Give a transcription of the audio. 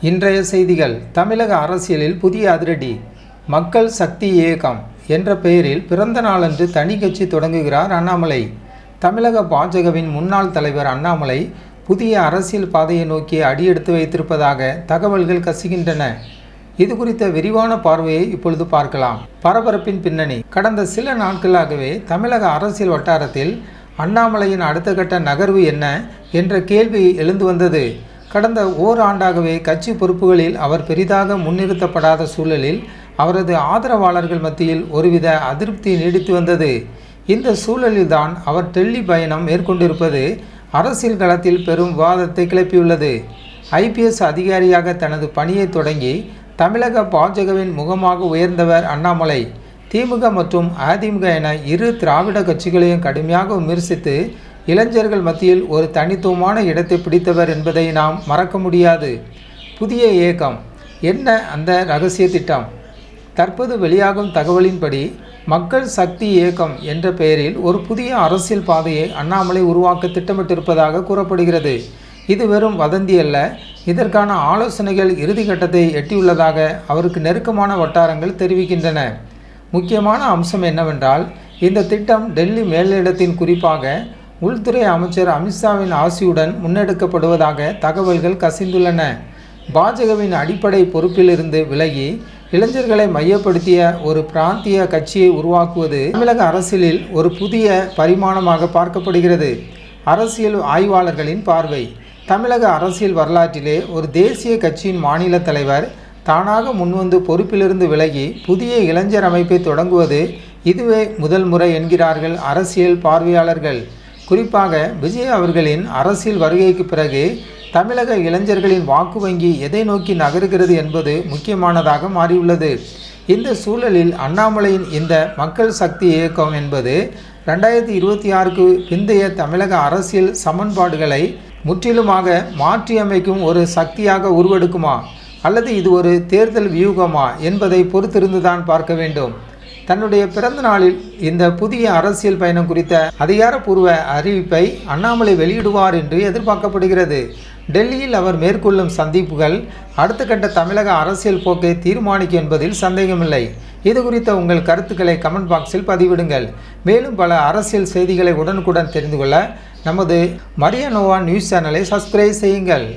இன்றைய செய்திகள். தமிழக அரசியலில் புதிய அதிரடி. மக்கள் சக்தி இயக்கம் என்ற பெயரில் பிறந்த நாளன்று தனி கட்சி தொடங்குகிறார் அண்ணாமலை. தமிழக பாஜகவின் முன்னாள் தலைவர் அண்ணாமலை புதிய அரசியல் பாதையை நோக்கி அடியெடுத்து வைத்திருப்பதாக தகவல்கள் கசிகின்றன. இது குறித்த விரிவான பார்வையை இப்பொழுது பார்க்கலாம். பரபரப்பின் பின்னணி. கடந்த சில நாட்களாகவே தமிழக அரசியல் வட்டாரத்தில் அண்ணாமலையின் அடுத்த கட்ட நகர்வு என்ன என்ற கேள்வி எழுந்து வந்தது. கடந்த ஓராண்டாகவே கட்சி பொறுப்புகளில் அவர் பெரிதாக முன்னிறுத்தப்படாத சூழலில் அவரது ஆதரவாளர்கள் மத்தியில் ஒருவித அதிருப்தி நீடித்து வந்தது. இந்த சூழலில்தான் அவர் டெல்லி பயணம் மேற்கொண்டிருப்பது அரசியல் களத்தில் பெரும் விவாதத்தை கிளப்பியுள்ளது. IPS அதிகாரியாக தனது பணியை தொடங்கி தமிழக பாஜகவின் முகமாக உயர்ந்தவர் அண்ணாமலை. திமுக மற்றும் அதிமுக என இரு திராவிட கட்சிகளையும் கடுமையாக விமர்சித்து இளைஞர்கள் மத்தியில் ஒரு தனித்துவமான இடத்தை பிடித்தவர் என்பதை நாம் மறக்க முடியாது. புதிய இயக்கம் என்ன அந்த இரகசிய திட்டம்? தற்போது வெளியாகும் தகவலின்படி மக்கள் சக்தி இயக்கம் என்ற பெயரில் ஒரு புதிய அரசியல் பாதையை அண்ணாமலை உருவாக்க திட்டமிட்டிருப்பதாக கூறப்படுகிறது. இது வெறும் வதந்தி அல்ல. இதற்கான ஆலோசனைகள் இறுதிக்கட்டத்தை எட்டியுள்ளதாக அவருக்கு நெருக்கமான வட்டாரங்கள் தெரிவிக்கின்றன. முக்கியமான அம்சம் என்னவென்றால், இந்த திட்டம் டெல்லி மேலிடத்தின் குறிப்பாக உள்துறை அமைச்சர் அமித்ஷாவின் ஆசியுடன் முன்னெடுக்கப்படுவதாக தகவல்கள் கசிந்துள்ளன. பாஜகவின் அடிப்படை பொறுப்பிலிருந்து விலகி இளைஞர்களை மையப்படுத்திய ஒரு பிராந்திய கட்சியை உருவாக்குவது தமிழக அரசியலில் ஒரு புதிய பரிமாணமாக பார்க்கப்படுகிறது. அரசியல் ஆய்வாளர்களின் பார்வை. தமிழக அரசியல் வரலாற்றிலே ஒரு தேசிய கட்சியின் மாநில தலைவர் தானாக முன்வந்து பொறுப்பிலிருந்து விலகி புதிய இளைஞர் அமைப்பை தொடங்குவது இதுவே முதல் முறை என்கிறார்கள் அரசியல் பார்வையாளர்கள். குறிப்பாக விஜய் அவர்களின் அரசியல் வருகைக்கு பிறகு தமிழக இளைஞர்களின் வாக்கு வங்கி எதை நோக்கி நகர்கிறது என்பது முக்கியமானதாக மாறியுள்ளது. இந்த சூழலில் அண்ணாமலையின் இந்த மக்கள் சக்தி இயக்கம் என்பது 2026க்கு பிந்தைய தமிழக அரசியல் சமன்பாடுகளை முற்றிலுமாக மாற்றியமைக்கும் ஒரு சக்தியாக உருவெடுக்குமா, அல்லது இது ஒரு தேர்தல் வியூகமா என்பதை பொறுத்திருந்துதான் பார்க்க வேண்டும். தன்னுடைய பிறந்த நாளில் இந்த புதிய அரசியல் பயணம் குறித்த அதிகாரப்பூர்வ அறிவிப்பை அண்ணாமலை வெளியிடுவார் என்று எதிர்பார்க்கப்படுகிறது. டெல்லியில் அவர் மேற்கொள்ளும் சந்திப்புகள் அடுத்த கட்ட தமிழக அரசியல் போக்கை தீர்மானிக்கும் என்பதில் சந்தேகமில்லை. இது குறித்த உங்கள் கருத்துக்களை கமெண்ட் பாக்ஸில் பதிவிடுங்கள். மேலும் பல அரசியல் செய்திகளை உடனுக்குடன் தெரிந்து கொள்ள நமது மரியா நோவா நியூஸ் சேனலை சப்ஸ்கிரைப் செய்யுங்கள்.